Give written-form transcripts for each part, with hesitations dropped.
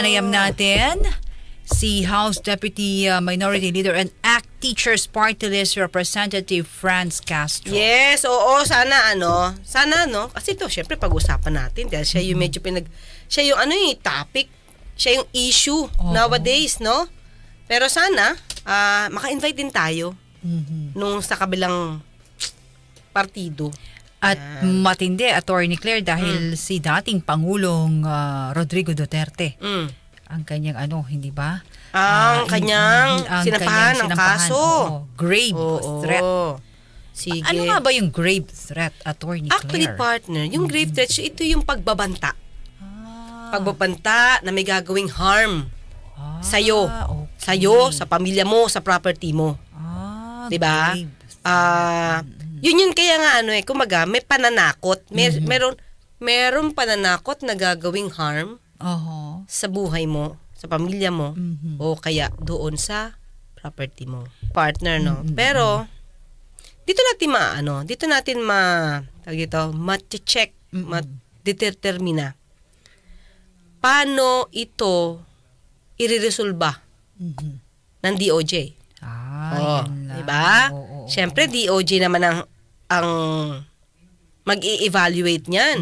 Panayam natin si House Deputy Minority Leader and ACT Teachers Party List Representative Franz Castro. Yes, oo, sana kasi ito syempre pag-usapan natin dahil siya yung medyo siya yung topic, siya yung issue nowadays, no? Pero sana maka-invite din tayo nung sa kabilang partido. At matindi, Attorney Claire, dahil si dating Pangulong Rodrigo Duterte, ang kanyang hindi ba? Ang kanyang sinampahan ng kaso. Grave threat. Sige. Ano nga ba yung grave threat, Attorney Claire? Actually, partner, yung grave threat, ito yung pagbabanta. Pagbabanta na may gagawing harm sa'yo. Okay. Sa'yo, sa pamilya mo, sa property mo. Diba? Yun kaya nga kumaga, may pananakot. Meron pananakot na gagawing harm sa buhay mo, sa pamilya mo, o kaya doon sa property mo. Partner, no? Pero, dito natin ma-check, ma-determina paano ito ireresolba ng DOJ. Diba? Siyempre, DOJ naman ang mag-i-evaluate niyan.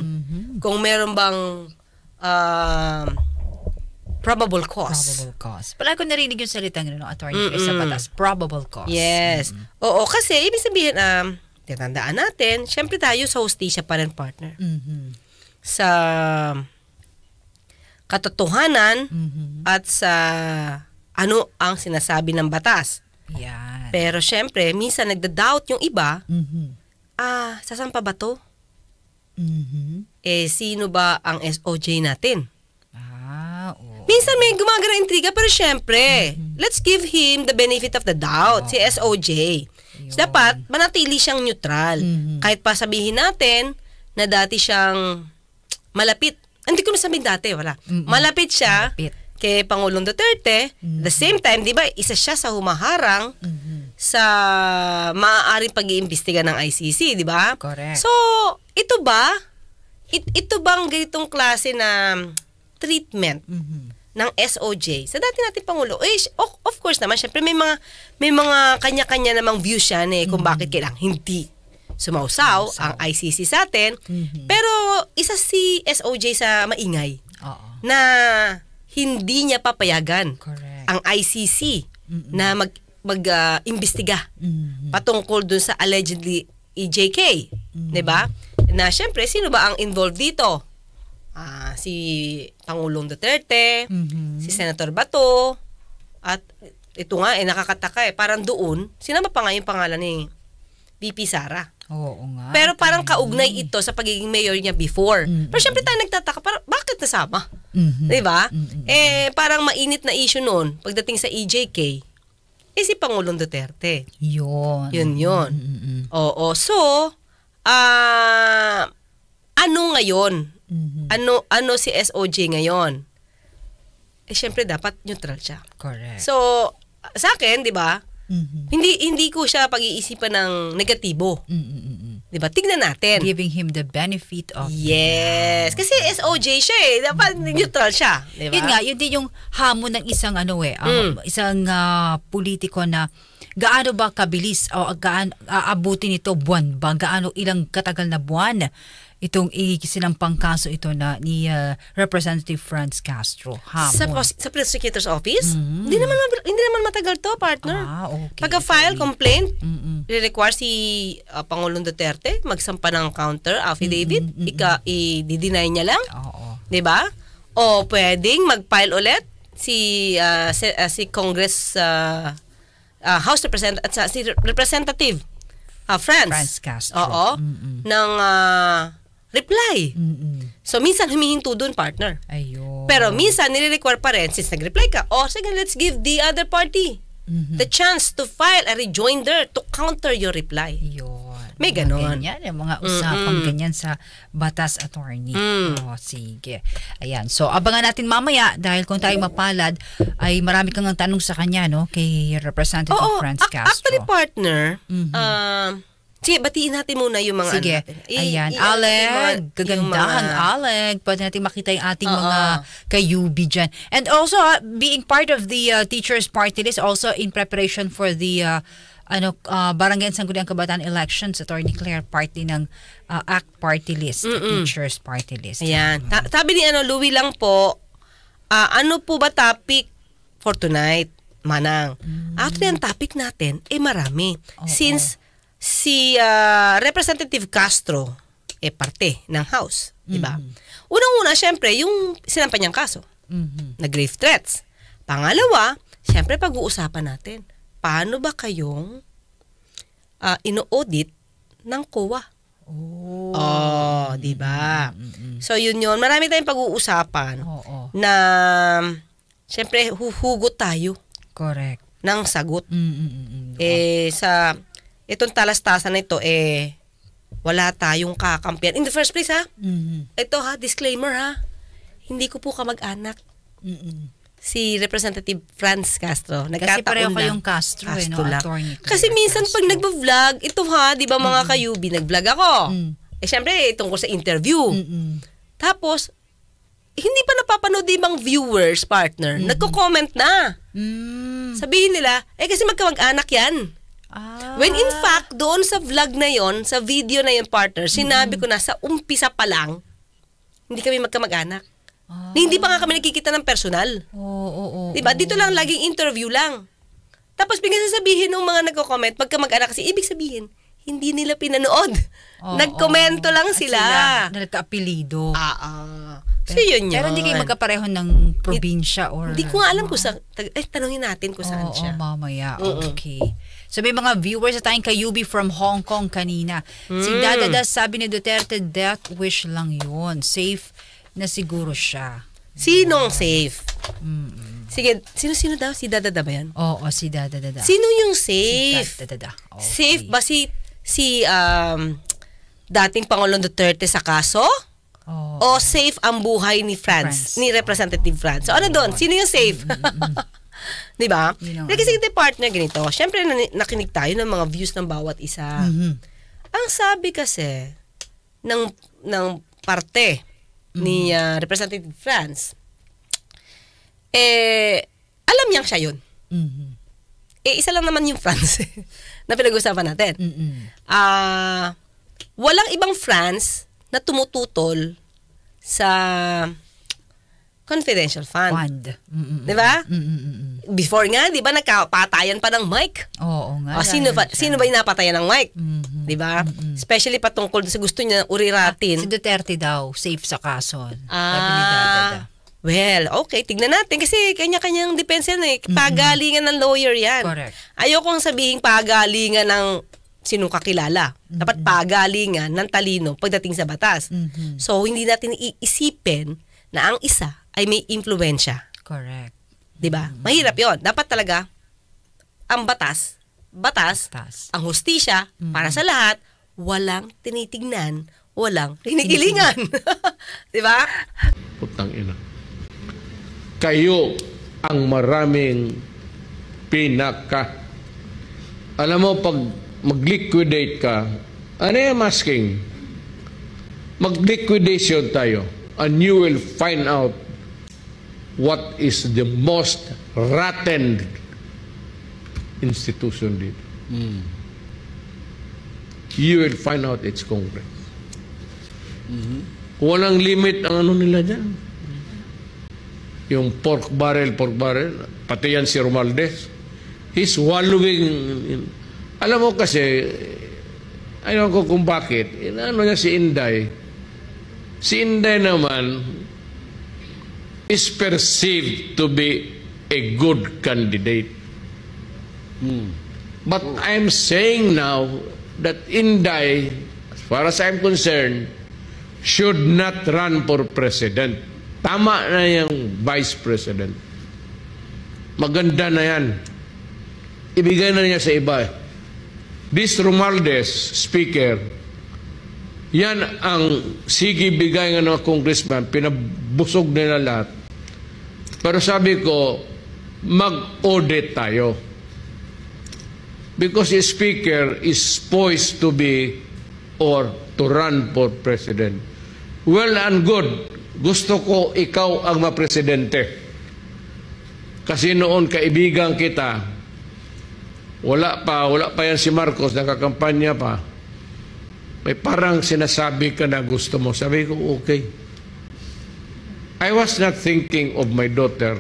Kung meron bang probable cause. Probable cause. Palagi ko narinig yung salitang Attorney Claire, sa batas. Probable cause. Yes. Oo, kasi ibig sabihin, tinandaan natin, siyempre tayo sa hustisya pa rin, partner. Sa katotohanan at sa ano ang sinasabi ng batas. Yan. Pero syempre, minsan nagda-doubt yung iba, sasampa ba to? Sino ba ang SOJ natin? Minsan may gumagana intriga, pero syempre, let's give him the benefit of the doubt, si SOJ. So, dapat, manatili siyang neutral. Kahit pa sabihin natin na dati siyang malapit. Hindi ko nasabihin dati, wala. Malapit siya kay Pangulong Duterte. The same time, di ba, isa siya sa humaharang sa maaaring pag-iimbestiga ng ICC, di ba? Correct. So, ito bang ganitong klase na treatment ng SOJ sa dati nating Pangulo? Of course naman, syempre may mga kanya-kanya namang views siya kung bakit kailangang hindi sumausaw ang ICC sa atin. Pero isa si SOJ sa maingay na hindi niya papayagan ang ICC na mag-imbestiga patungkol dun sa allegedly EJK. Diba? Na syempre, sino ba ang involved dito? Si Pangulong Duterte, si Senator Bato, at ito nga, nakakataka parang doon, sinama pa nga yung pangalan ni VP Sara. Oo nga. Pero parang kaugnay ito sa pagiging mayor niya before. Pero syempre tayo nagtataka, bakit nasama? Diba? Parang mainit na issue noon, pagdating sa EJK, si Pangulong Duterte. Yun. Oo. So, ano ngayon? Ano si SOJ ngayon? Syempre dapat neutral siya. Correct. So, sa akin, 'di ba? Hindi ko siya pag-iisipan ng negatibo. 'Di ba? Tignan natin. Giving him the benefit of Yes, kasi SOJ siya dapat neutral siya, 'di ba? Yun nga, yun din yung hamon ng isang isang politiko na gaano ba kabilis o aabutin ito buwan ba? Gaano ilang katagal na buwan itong sinampang kaso ito ni Representative Franz Castro. Hamon. Sa prosecutor's office? Hindi naman matagal to, partner. Okay. Pagka-file complaint, i-require si Pangulong Duterte magsampa ng counter affidavit, i-deny niya lang. Diba? O pwedeng mag-file ulit si Congress House Representative Franz Castro. ng reply. So, minsan humihinto dun, partner. Ayun. Pero minsan, nire-require pa rin, since nag-reply ka, sige, let's give the other party the chance to file a rejoinder to counter your reply. Ayun. May ganon. Ganyan, mga usapang ganyan sa batas, attorney. Sige. Ayan. So, abangan natin mamaya dahil kung tayo mapalad, ay marami kang tanong sa kanya, no? Kay Representative Franz Castro. Actually, partner, Sige, batiin natin muna yung mga Sige. ano natin. Ayan. Aleg. Kagandahang Aleg. Pwede natin makita yung ating mga ka-UB dyan. And also, being part of the Teachers Party List, also in preparation for the Barangay Sangguniang Kabataan elections, Attorney Claire, party ng ACT Party List, Teachers Party List. Ayan. Sabi ni Louie lang po, ano po ba topic for tonight, Manang? Actually, ang topic natin, marami. Since si Representative Castro parte ng House, di ba? Unang-una, syempre, yung sinampan niyang kaso na grave threats. Pangalawa, syempre, pag-uusapan natin, paano ba kayong ino-audit ng COA? Di ba? So, yun. Marami tayong pag-uusapan na, syempre, huhugot tayo. Correct. Ng sagot. Sa itong talastasan na ito, wala tayong kakampiyan. In the first place, ito disclaimer hindi ko po kamag-anak. Si Representative Franz Castro. Kasi pareho kayong Castro no? Attorney Claire kasi minsan Castro. pag nagbo-vlog, ito di ba mga kayubi, nag-vlog ako. Syempre, tungkol sa interview. Tapos, hindi pa napapanood ibang viewers, partner. Nagko-comment na. Sabihin nila, kasi magkamag-anak yan. When in fact, doon sa vlog na yon, sa video na yon, partner, sinabi ko na sa umpisa pa lang, hindi kami magkamag-anak. Hindi pa nga kami nakikita ng personal. Diba? Dito lang, laging interview lang. Tapos biglang sasabihin ng mga nagko-comment, magkamag-anak kasi, ibig sabihin, hindi nila pinanood. Nagkomento lang sila. Nagka-apelido. So, yun. Pero hindi kayo magkapareho ng probinsya or... Hindi ko nga alam kung saan. Tanungin natin kung saan siya. Mamaya. Okay. So, may mga viewers na tayong kayubi from Hong Kong kanina. Si Dadadas, sabi ni Duterte, death wish lang yun. Safe na siguro siya. Sinong safe? Sige, sino daw? Si Dadada ba yan? Oo, si Dadada. Sino yung safe? Si Dadada. Okay. Safe ba si dating Pangulong Duterte sa kaso? O safe ang buhay ni ni Representative Franz? So ano doon? Sino yung safe? Diba? Kasi partner ganito. Siyempre nakinig tayo ng mga views ng bawat isa. Ang sabi kasi ng parte ni Representative Franz, alam niyang siya yun. Isa lang naman yung Franz na pinag-usapan natin. Walang ibang Franz na tumututol sa confidential fund. Diba? Before nga, diba, nagkapatayan pa ng mic? Oo nga. Sino ba yung napatayan ng mic? Diba? Especially patungkol sa gusto niya uriratin. Si Duterte daw, safe sa kaso. Sabi ni Dada. Well, okay, tignan natin kasi kanya-kanyang depensa yan Pagalingan ng lawyer yan. Correct. Ayokong sabihin pagalingan ng sinong kakilala. Dapat pagalingan ng talino pagdating sa batas. So, hindi natin iisipin na ang isa ay may impluwensya. Correct. Diba? Mahirap yon. Dapat talaga, ang batas, ang hustisya, para sa lahat, walang tinitignan, walang kinikilingan. Diba? Putang ina. Kayo ang maraming pinaka. Alam mo, pag mag-liquidate ka, ano yung masking? Mag-liquidation tayo and you will find out what is the most rotten institution dito. You will find out it's Congress. Walang limit ang ano nila dyan. Yung pork barrel, pati yan si Romualdez. He's wallowing alam mo kasi, ayaw ko kung bakit, ano niya si Inday. Si Inday naman is perceived to be a good candidate. But I'm saying now that Inday, as far as I'm concerned, should not run for president. Tama na yung vice president. Maganda na yan. Ibigay na niya sa iba. This Romualdez, speaker, yan ang sige bigay ng mga congressman, pinabusog nila lahat. Pero sabi ko, mag-audit tayo. because the speaker is poised to be or to run for president. Well and good. Gusto ko ikaw ang mapresidente. Kasi noon kaibigan kita, wala pa yan si Marcos, nakakampanya pa. May parang sinasabi ka na gusto mo. Sabi ko, okay. I was not thinking of my daughter.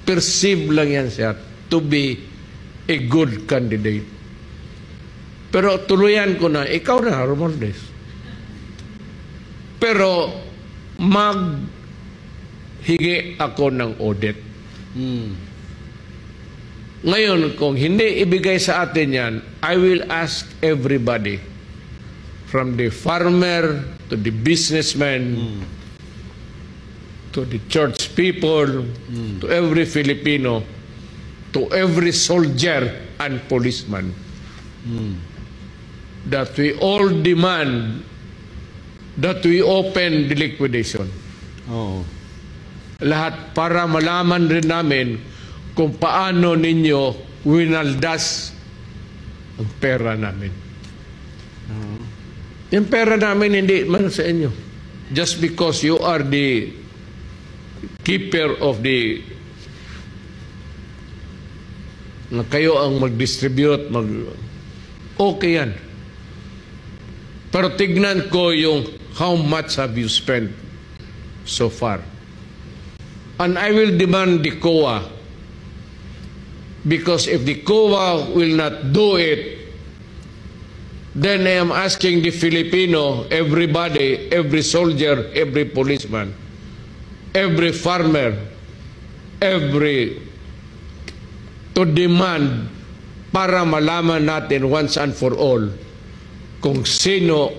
Perceive lang yan siya to be a good candidate. Pero tuluyan ko na, ikaw na, Romualdez. Pero maghingi ako ng audit. Ngayon, kung hindi ibigay sa atin yan, I will ask everybody, from the farmer to the businessman, to the church people, to every Filipino, to every soldier and policeman, that we all demand that we open the liquidation. Lahat para malaman rin namin kung paano ninyo winaldas ang pera namin. Yung pera namin hindi man sa inyo. Just because you are the keeper of the na kayo ang mag-distribute, okay yan. Pero tignan ko yung how much have you spent so far. And I will demand the COA, because if the COA will not do it, then I am asking the Filipino, everybody, every soldier, every policeman, every farmer, to demand para malaman natin once and for all kung sino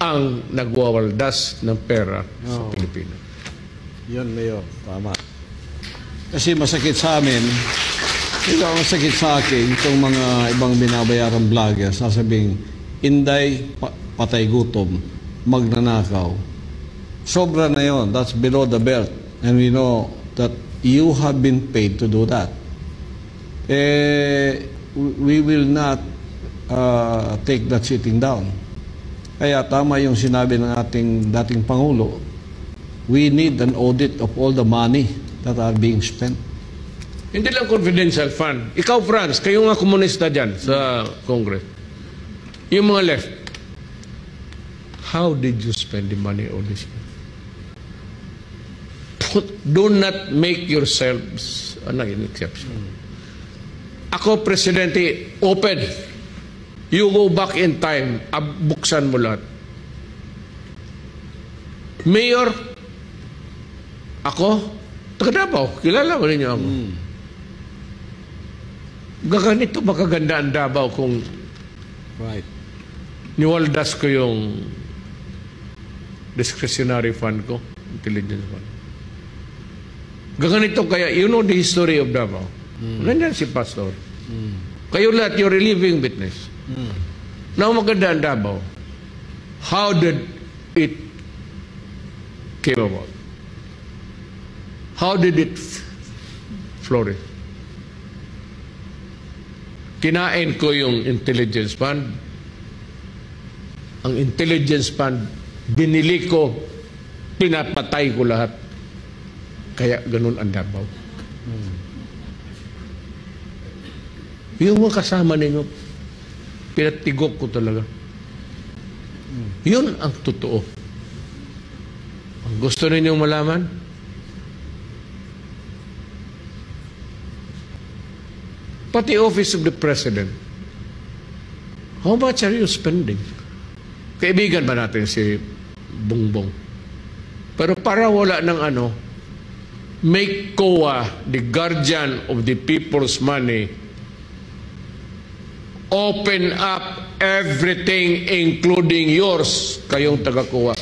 ang nagwawaldas ng pera sa Pilipinas. Yun, Mayor. Tama. Kasi masakit sa amin, ito ang masakit sa akin, itong mga ibang binabayarang vlogger, sasabing, Inday, patay gutom, magnanakaw. Sobra na yon. That's below the belt. And we know that you have been paid to do that. We will not take that sitting down. Kaya tama yung sinabi ng ating dating Pangulo, we need an audit of all the money that are being spent. Hindi lang confidential fund. Ikaw, Franz, kayo nga komunista dyan sa Congress. Yung mga left, how did you spend the money all this year? Do not make yourselves an exception. Ako, Presidente, open. You go back in time, buksan mo lahat. Mayor, ako, taga Davao, kilala mo ninyo ako. Gaganito makaganda ang Davao kung niwaldas ko yung discretionary fund ko, intelligence fund. Gaganito kaya, you know the history of Davao. Nandiyan si Pastor. Kayo lahat, you're a living witness. Now maganda ang Davao. How did it came about? How did it flourish? Kinain ko yung intelligence fund. Ang intelligence fund, binili ko, pinapatay ko lahat. Kaya ganun ang Davao. Yung mga kasama ninyo, pinatigok ko talaga. Yun ang totoo. Ang gusto ninyong malaman, pati Office of the President, how much are you spending? Kaibigan ba natin si Bongbong? Pero para wala ng make COA the guardian of the people's money, open up everything including yours, kayong taga-COA.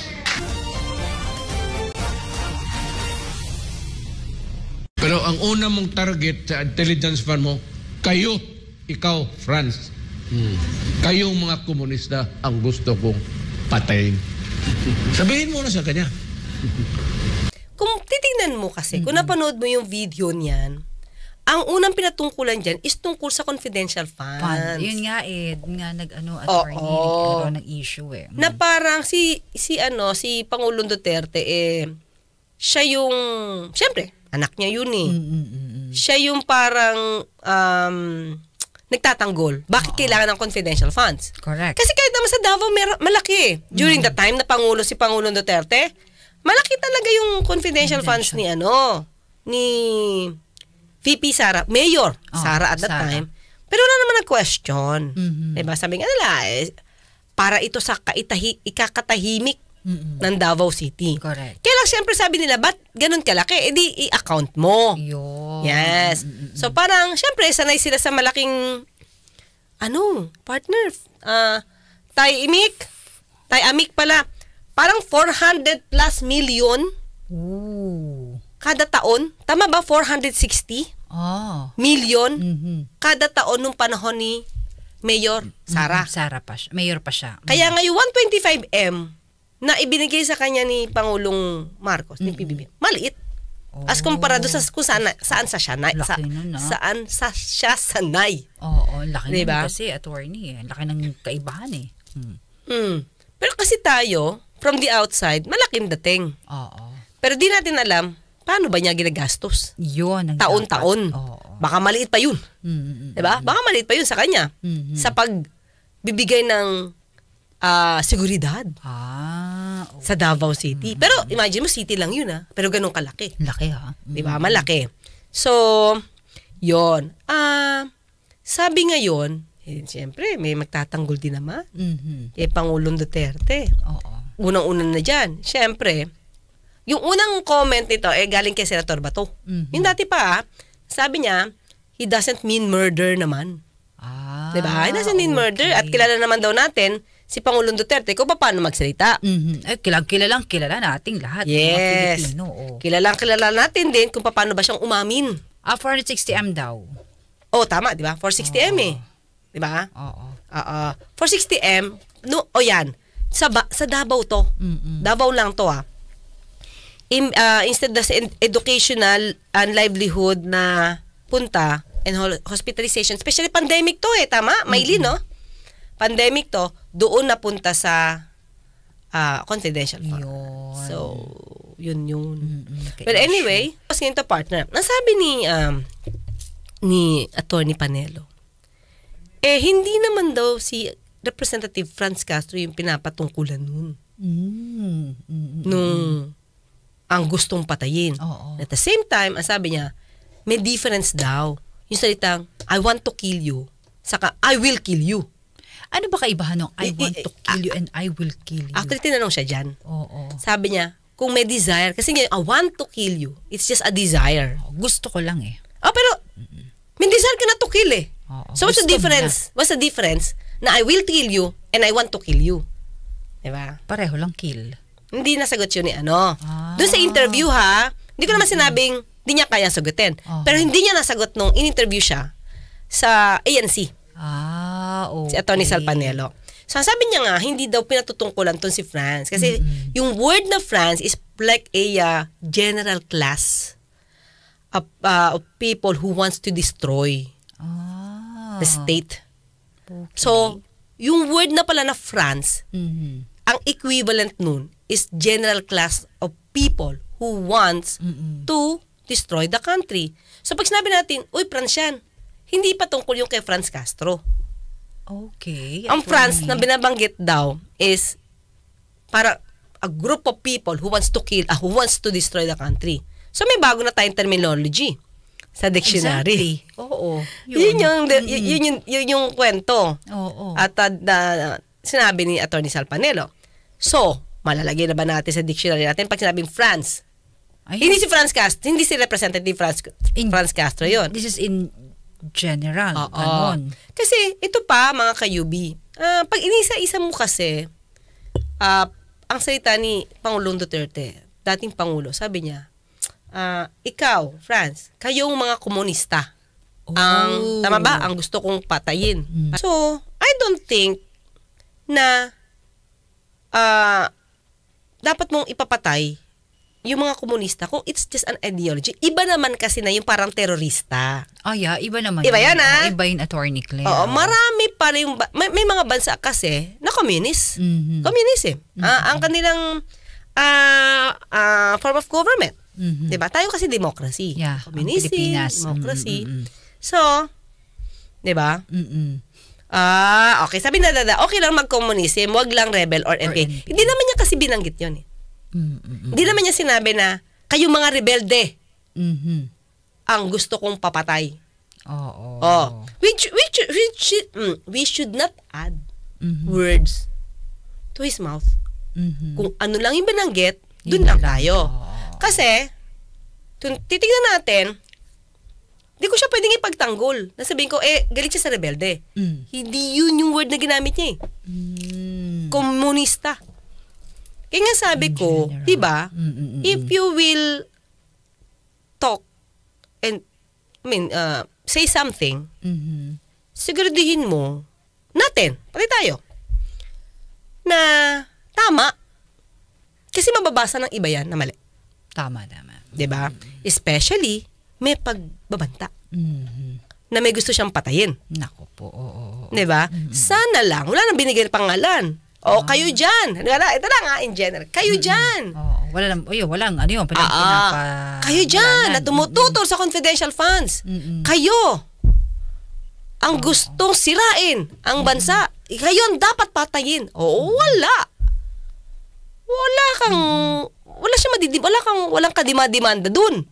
Pero ang una mong target sa intelligence fund mo, kayo, ikaw, Franz, kayong mga komunista ang gusto kong patayin. Sabihin mo na sa kanya. Kung titingnan mo kasi, kung napanood mo yung video niyan, ang unang pinatungkulan dyan is tungkol sa confidential funds. Yun nga attorney, nagkaroon ng issue Na parang si Pangulong Duterte siya yung, syempre, anak niya yun Siya yung parang nagtatanggol. Bakit kailangan ng confidential funds? Correct. Kasi kahit naman sa Davao, malaki. During the time na Pangulo si Pangulong Duterte, malaki talaga yung confidential funds ni VP Sara, Mayor Sara at that time. Pero wala naman nag-question. Diba? Sabi nga nila, para ito sa ikakatahimik ng Davao City. Correct. Kaya lang siyempre sabi nila, ba't ganun kalaki? Di i-account mo. Yun. Yes. So parang, siyempre, sanay sila sa malaking, partner, Tay Amik pala, parang 400 plus million kada taon. Tama ba? 460 million kada taon nung panahon ni Mayor Sara. Mayor pa siya. Kaya ngayon 125M na ibinigay sa kanya ni Pangulong Marcos, ni PBBM, maliit. As kumparado sa kung saan sa siya saan sa siya sanay. Laki diba? Kasi attorney, laki ng kaibahan Pero kasi tayo, from the outside, malaking dating. Pero di natin alam, paano ba niya ginagastos? Yun. Taon-taon. Baka maliit pa yun. Diba? Baka maliit pa yun sa kanya. Sa pagbibigay ng seguridad. Sa Davao City. Pero imagine mo, city lang yun Pero ganun kalaki. Laki Diba? Malaki. So, yun. Sabi ngayon, siyempre, may magtatanggol din naman. Pangulong Duterte. Unang-una na dyan. Siyempre, yung unang comment nito, galing kay Senator Bato. Yung dati pa, sabi niya, he doesn't mean murder naman. Diba? He doesn't mean murder. At kilala naman daw natin, si Pangulong Duterte kung paano magsalita. Kilala nating lahat. Yes. Mga Pilipino. Kilala natin din kung paano ba siyang umamin. 460M daw. Tama, di ba? 460M Di ba? 460M, yan. Sa Davao to. Davao lang to Instead sa educational and livelihood na punta and hospitalization, especially pandemic to tama? Maylin, no? Pandemic to, doon napunta sa confidential fund. So, yun. But anyway, kasi ito partner, nasabi ni Attorney Panelo, hindi naman daw si Representative Franz Castro yung pinapatungkulan nun. Nung ang gustong patayin. At the same time, ang sabi niya, may difference daw. Yung salitang, I want to kill you, saka I will kill you. Ano ba kaibahan ng I want to kill you and I will kill you? Actually, tinanong siya dyan. Sabi niya, kung may desire, kasi nga, I want to kill you, it's just a desire. Gusto ko lang pero, may desire ka na to kill So, what's the difference? What's the difference na I will kill you and I want to kill you? Diba? Pareho lang kill. Hindi nasagot yun Doon sa interview hindi ko naman sinabing hindi niya kaya sagutin. Pero hindi niya nasagot nung in-interview siya sa ANC. Okay. Si Atty. Sal Panelo. So, sabi niya nga, hindi daw pinatutungkulan to si Franz. Kasi yung word na Franz is like a general class of people who wants to destroy the state. So, yung word na pala na Franz, ang equivalent nun is general class of people who wants to destroy the country. So, pag sinabi natin, uy, Franz yan, hindi pa tungkol yung kay Franz Castro. Okay. Ang Franz na binabanggit daw is para a group of people who wants to kill, who wants to destroy the country. So, may bago na tayong terminology sa dictionary. Exactly. Yun yung kwento. At sinabi ni Atty. Sal Panelo. So, malalagay na ba natin sa dictionary natin pag sinabing France? Hindi si Franz Castro, hindi si Representative Franz Castro yun. This is in general. Ganon. Kasi ito pa, mga kayubi, pag inisa-isa mo kasi, ang salita ni Pangulong Duterte, dating Pangulo, sabi niya, ikaw, Franz, kayong mga komunista. Tama ba? Ang gusto kong patayin. So, I don't think na dapat mong ipapatay yung mga komunista, kung it's just an ideology, iba naman kasi na yung parang terorista. Yeah, iba naman. Iba yan, Iba yung Attorney Claire. Oo, marami pa rin, may mga bansa kasi na communist. Communism. Ang kanilang form of government. Diba? Tayo kasi democracy. Yeah, Communism, Pilipinas. democracy. So, diba? Okay. Sabi na okay lang mag-communism, wag lang rebel or NPA. Hindi naman niya kasi binanggit yun eh. Hindi naman niya sinabi na kayo mga rebelde ang gusto kong papatay. We should not add words to his mouth. Kung ano lang yung binanggit, dun lang tayo. Kasi, titignan natin, di ko siya pwedeng ipagtanggol. Nasabihin ko, galit siya sa rebelde. Hindi yun yung word na ginamit niya eh. Komunista. Kaya nga sabi ko, di ba, if you will talk and, say something, siguraduhin mo, natin, pati tayo, na tama. Kasi mababasa ng iba yan na mali. Tama. Di ba? Especially, may pagbabanta. Na may gusto siyang patayin. Naku po, Di ba? Sana lang, wala nang binigay na pangalan. Kayo dyan. Ito lang in general. Kayo dyan. Walang ano yun. Kayo dyan na tumututol sa confidential funds. Kayo ang gustong sirain ang bansa. Kayo ang dapat patayin. Wala. Walang kadima-demanda dun.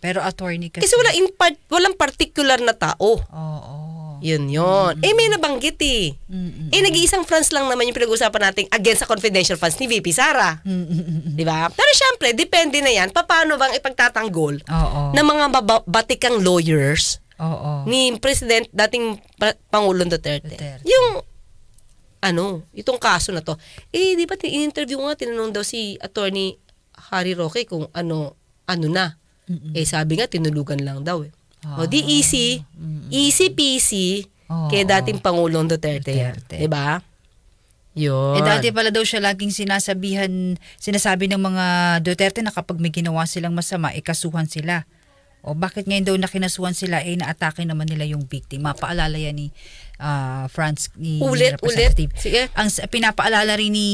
Pero attorney kasi. Kasi walang particular na tao. Yun. May nabanggit eh. Nag-iisang France lang naman yung pinag-uusapan natin against sa confidential funds ni VP Sara. Diba? Pero syempre, depende na yan. Paano bang ipagtatanggol ng mga batikang lawyers ni President, dating Pangulong Duterte. Yung, itong kaso na to. Di ba, in-interview nga, tinanong daw si Attorney Harry Roque kung ano na. Sabi nga, tinulugan lang daw eh. Di easy peasy kay dating Pangulong Duterte. Diba? Yun. Dati pala daw siya laging sinasabi ng mga Duterte na kapag may ginawa silang masama, kasuhan sila. Bakit ngayon daw nakinasuhan sila, naatake naman nila yung biktima. Paalala yan ni Franz, ni Representative. Sige. Ang pinapaalala rin ni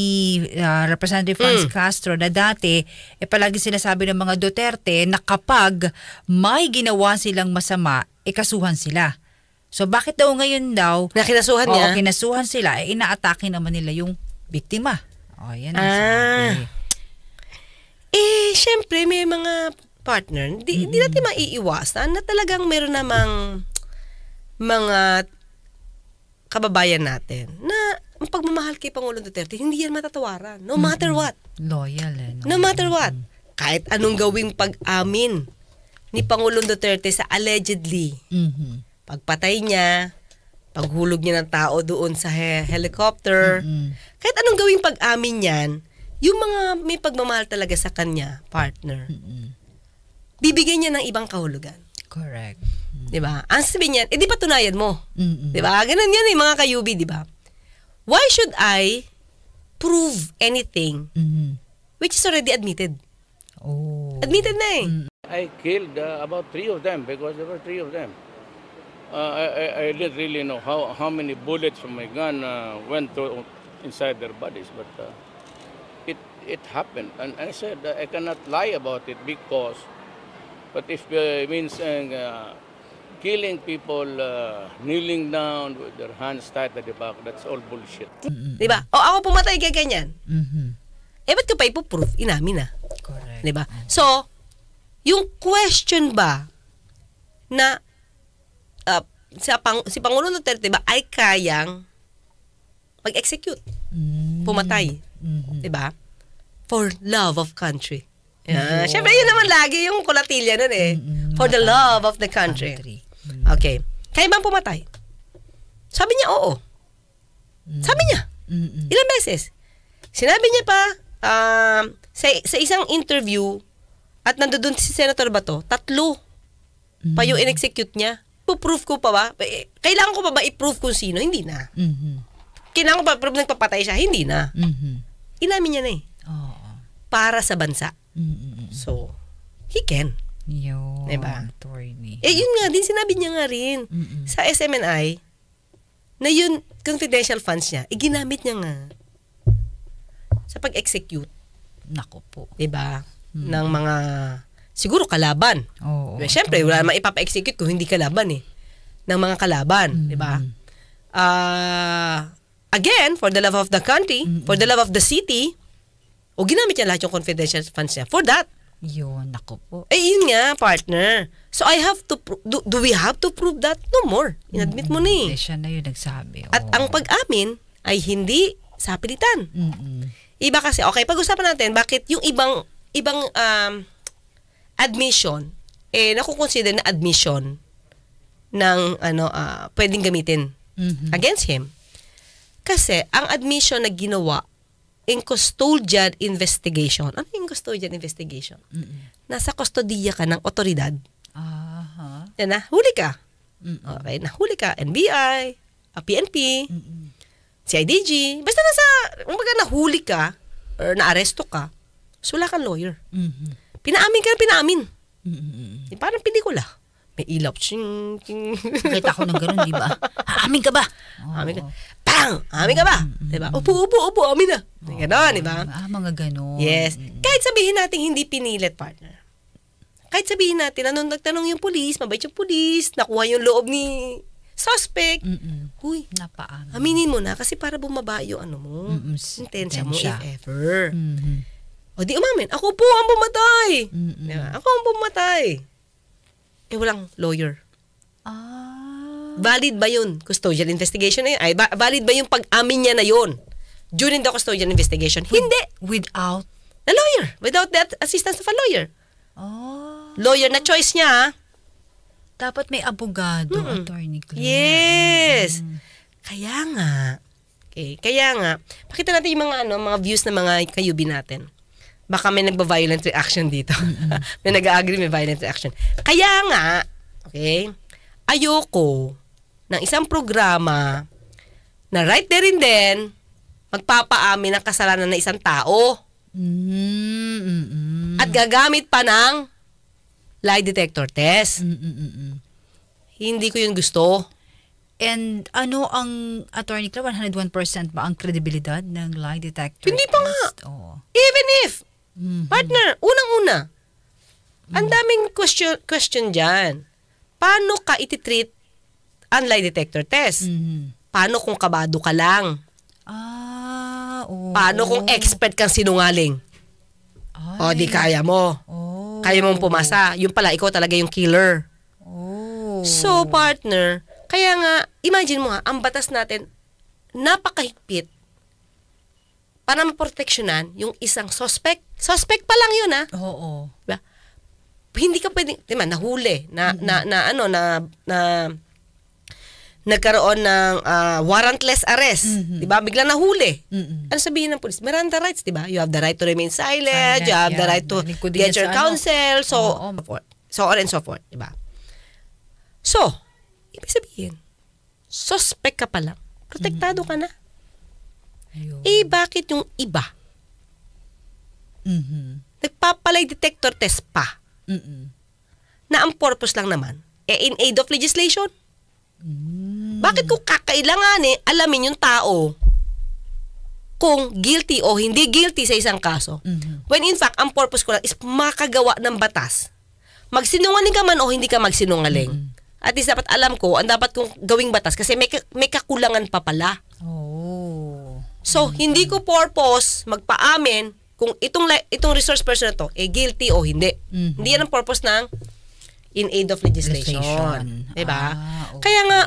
Representative Franz Castro na dati, palagi sinasabi ng mga Duterte na kapag may ginawa silang masama, kasuhan sila. So bakit daw ngayon daw, kinasuhan niya? Kinasuhan sila, inaatake naman nila yung biktima. Yan ang sabi. Syempre may mga partner, hindi natin maiiwasan na talagang meron namang mga kababayan natin na ang pagmamahal kay Pangulong Duterte, hindi yan matatawaran. No matter what. Loyal No matter what. Kahit anong gawing pag-amin ni Pangulong Duterte sa allegedly pagpatay niya, paghulog niya ng tao doon sa helicopter, kahit anong gawing pag-amin yan, yung mga may pagmamahal talaga sa kanya, partner, bibigyan niya ng ibang kahulugan. Correct. Diba? Ang sabi niyan, di patunayan mo. Diba? Ganun yan mga kayubi, diba? Why should I prove anything which is already admitted? Admitted na eh. I killed about 3 of them because there were 3 of them. I didn't really know how many bullets from my gun went to inside their bodies, but it happened. And I said I cannot lie about it because, but if it means killing people kneeling down with their hands tied at the back, that's all bullshit. Diba? Ako pumatay kay ganyan. Ba't ka pa ipoproof? Inamin na. Correct. Diba? So, yung question ba na si Pangulong Duterte ba ay kayang mag-execute, pumatay, diba? For love of country. Siyempre, yun naman lagi yung kulatilya nun eh. For the love of the country. Okay. Kaya bang pumatay? Sabi niya, oo. Sabi niya. Ilang beses. Sinabi niya pa, sa isang interview, at nandoon si Senator Bato, 3 pa yung in-execute niya. Proof ko pa ba? Kailangan ko pa ba i-proof kung sino? Hindi na. Kailangan ko pa proof nagpapatay siya? Hindi na. Inamin niya na eh. Para sa bansa. So, he can. Yun, Diba? attorney. Yun nga din, sinabi niya nga rin sa SMNI na yun, confidential funds niya, ginamit niya nga sa pag-execute. Nako po. Diba? Ng mga, siguro kalaban. Oo. Siyempre, wala naman ipapa-execute kung hindi kalaban eh. Ng mga kalaban. Diba? Again, for the love of the country, for the love of the city, ginamit niya lahat yung confidential funds niya for that. Yun, nako po. Yun nga, partner. So, I have to, do we have to prove that? No more. Inadmit mo na eh. Siya na yun nagsabi. At ang pag-amin ay hindi sa pilitan. Iba kasi, okay, pag-usapan natin, bakit yung ibang admission, nakukonsider na admission ng, pwedeng gamitin against him. Kasi, ang admission na ginawa in custodial investigation. Ano yung custodial investigation? Nasa kustodiya ka ng otoridad. Yan na, huli ka. Okay, nahuli ka. NBI, PNP, CIDG. Basta nahuli ka or naaresto ka, so wala kang lawyer. Pinaamin ka na pinaamin. Parang pelikula. May ilaw. Nakita ko ng gano'n, di ba? Amin ka ba? Amin ka. Pang! Amin ka ba? Diba? Upo, amin na. Ganon, di ba? Mga gano'n. Yes. Kahit sabihin natin hindi pinilit, partner. Kahit sabihin natin, nagtanong yung pulis, mabait yung pulis, nakuha yung loob ni suspect. Huy, napaamin. Aminin mo na kasi para bumaba yung intensya mo if ever. O di umamin, ako po ang pumatay. Diba? Ako ang pumatay. Walang lawyer. Valid ba yun? Custodial investigation na yun? Valid ba yung pag-amin niya na yun? During the custodial investigation? Hindi. Without? A lawyer. Without that assistance of a lawyer. Lawyer na choice niya, ha? Dapat may abogado, attorney Claire. Yes. Kaya nga. Okay. Kaya nga. Pakita natin yung mga views ng mga kayubi natin. Baka may nagba-violent reaction dito. May nag-agree, may violent reaction. Kaya nga, okay, ayoko ng isang programa na right there and then, magpapaamin ng kasalanan ng isang tao. At gagamit pa ng lie detector test. Hindi ko yun gusto. And ano ang attorney Claire, 101% ba ang kredibilidad ng lie detector Hindi pa nga. test? Even if, partner, unang-una, ang daming question dyan. Paano ka ititreat ang lie detector test? Paano kung kabado ka lang? Paano kung expert kang sinungaling? Di kaya mo. Kaya mong pumasa. Yung pala, ikaw talaga yung killer. So, partner, kaya nga, imagine mo ang batas natin, napakahigpit para maproteksyonan yung isang suspect. Suspect pa lang yun, ha? Diba? Hindi ka pwedeng, diba, nahuli, nagkaroon ng warrantless arrest. Diba? Biglang nahuli. Ano sabihin ng police? Miranda rights, diba? You have the right to remain silent, you have the right to get your counsel, so on and so forth. Diba? So, ibig sabihin, suspect ka pa lang. Protektado ka na. Bakit yung iba? Nagpapalay detector test pa. Na ang purpose lang naman, in aid of legislation. Bakit ko kakailanganin alamin yung tao kung guilty o hindi guilty sa isang kaso? When in fact, ang purpose ko lang is makagawa ng batas. Magsinungaling ka man o hindi ka magsinungaling. At least dapat alam ko, ang dapat kong gawing batas kasi may kakulangan pa pala. So, hindi ko purpose magpaamin kung itong resource person na to, guilty o hindi. Hindi yan ang purpose ng in aid of legislation. Diba? Kaya nga,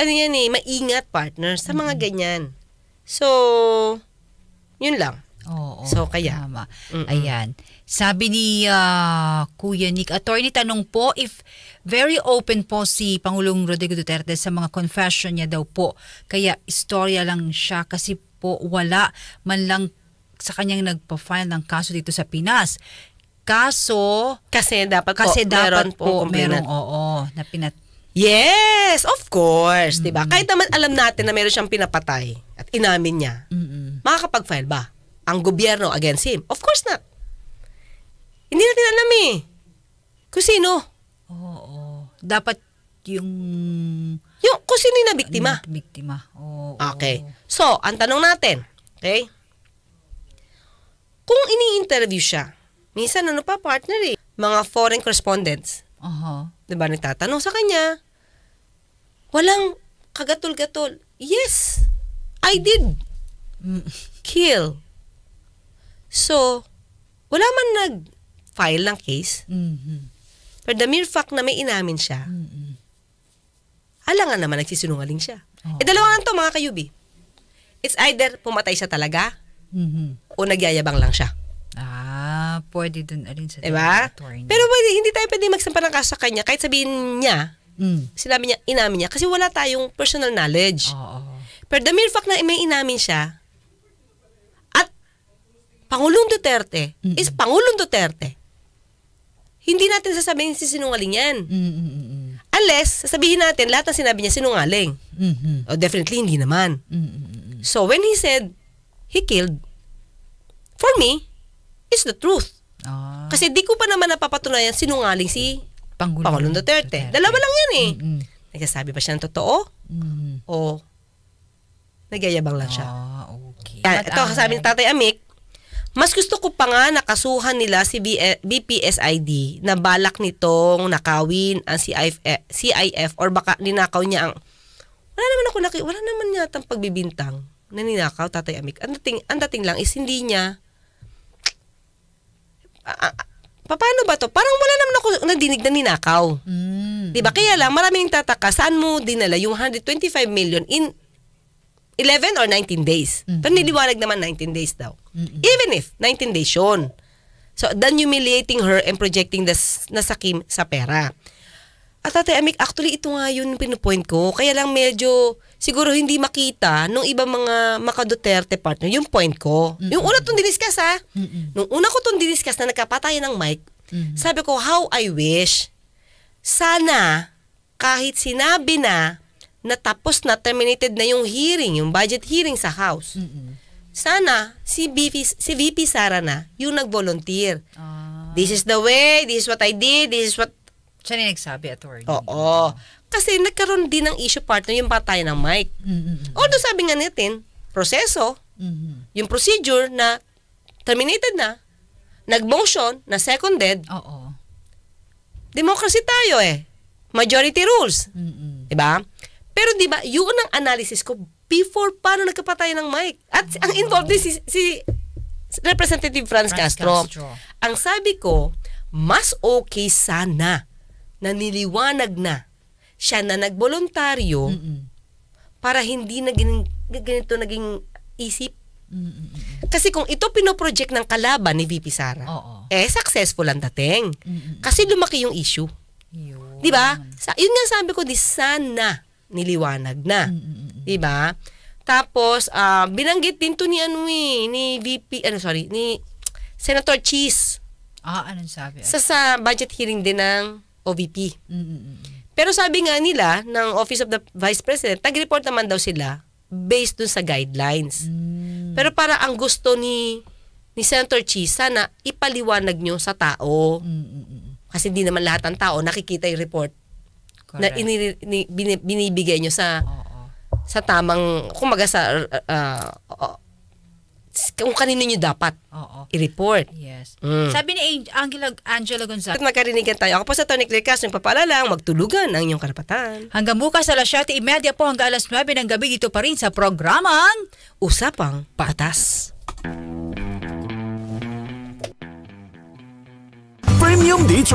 maingat, partner, sa mga ganyan. So, yun lang. So, kaya. Tama. Ayan. Sabi ni Kuya Nick, attorney, tanong po if very open po si Pangulong Rodrigo Duterte sa mga confession niya daw po. Kaya istorya lang siya kasi po wala man lang sa kanyang nagpa-file ng kaso dito sa Pinas. Kasi dapat po merong na Yes, of course, 'di ba? Kahit naman alam natin na meron siyang pinapatay at inamin niya. Makakapag-file ba ang gobyerno against him? Of course not. Hindi natin alam eh. Kung sino. Oo. Dapat yung Kung sino yung nabiktima. Biktima. Oo. Okay. So, ang tanong natin, okay? Kung ini-interview siya, minsan partner eh, mga foreign correspondents, diba, nagtatanong sa kanya, walang kagatol-gatol. Yes, I did kill. So, wala man nag-file ng case, pero the mere fact na may inamin siya, alangan naman nagsisinungaling siya. Dalawa lang to mga kayubi. It's either pumatay siya talaga, o nagyayabang lang siya. Pwede dun alin sa diba? attorney. Pero hindi tayo pwede magsampa ng kaso sa kanya kahit sabihin niya, sinabi niya, inamin niya, kasi wala tayong personal knowledge. Pero the mere fact na may inamin siya, at Pangulong Duterte is Pangulong Duterte, hindi natin sasabihin sinungaling yan. Unless, sasabihin natin, lahat ng sinabi niya sinungaling. Definitely, hindi naman. So, when he said, he killed, for me, it's the truth. Kasi di ko pa naman napapatunayan sinungaling si Pangulong Duterte. Dalawa lang yan eh. Nagsasabi ba siya ng totoo? O nagyayabang lang siya? Okay. Ito, sabi ni Tatay Amik, mas gusto ko pa nga nakasuhan nila si BPSID na balak nitong nakawin ang CIF or baka ninakaw niya ang... Wala naman yatang pagbibintang na ninakaw, Tatay Amik. Ang dating lang is hindi niya... paano ba to? Parang wala naman ako nadinig na ninakaw. Diba? Kaya lang, maraming tataka, saan mo dinala yung 125 million in 11 or 19 days? Pero niliwanag naman 19 days daw. Even if 19 days yun. So, then humiliating her and projecting the nasakim sa pera. At Tatay Amik, actually, ito nga yun yung pinupoint ko. Kaya lang medyo, siguro hindi makita nung ibang mga maka-Duterte partner, yung point ko. Yung una itong diniscuss ha. Nung una ko itong diniscuss na nagkapatayan ng mic, sabi ko, how I wish, sana, kahit sinabi na tapos na, terminated na yung hearing, yung budget hearing sa House, sana, si VP Sara na, yung nag-volunteer. This is the way, this is what I did, this is what... Siya na nagsabi, attorney. Oo. Kasi nagkaroon din ng issue partner yung patay ng mic. Although sabi nga natin, proseso, yung procedure na terminated na, nag-motion na seconded, democracy tayo eh. Majority rules. Diba? Pero diba, yun ang analysis ko before paano nagkapatay ng mic. At ang involved din si Representative Franz Castro. Ang sabi ko, mas okay sana na niliwanag na siya na nagboluntaryo para hindi na ganito naging isip. Kasi kung ito pinoproject ng kalaban ni VP Sara, successful ang dating. Kasi lumaki yung issue. Diba? Yun nga sabi ko, di sana niliwanag na. Diba? Tapos, binanggit din to ni Senator Cheese. Anong sabi? Sa budget hearing din ng OVP. Pero sabi nga nila, ng Office of the Vice President, tag-report naman daw sila based dun sa guidelines. Pero para ang gusto ni Senator Cheese, sana ipaliwanag nyo sa tao. Kasi hindi naman lahat ng tao nakikita yung report. Correct. Na binibigay nyo sa tamang, kumaga kung kanino nyo dapat i-report. Yes. Sabi ni Angela Gonzaga. At magkarinigan tayo. Ako po sa Tony Claire Castro, nagpapalalang magtulugan ang inyong karapatan. Hanggang bukas alas 7:30 po hanggang alas 9 ng gabi dito pa rin sa programang Usapang Patas. Premium D3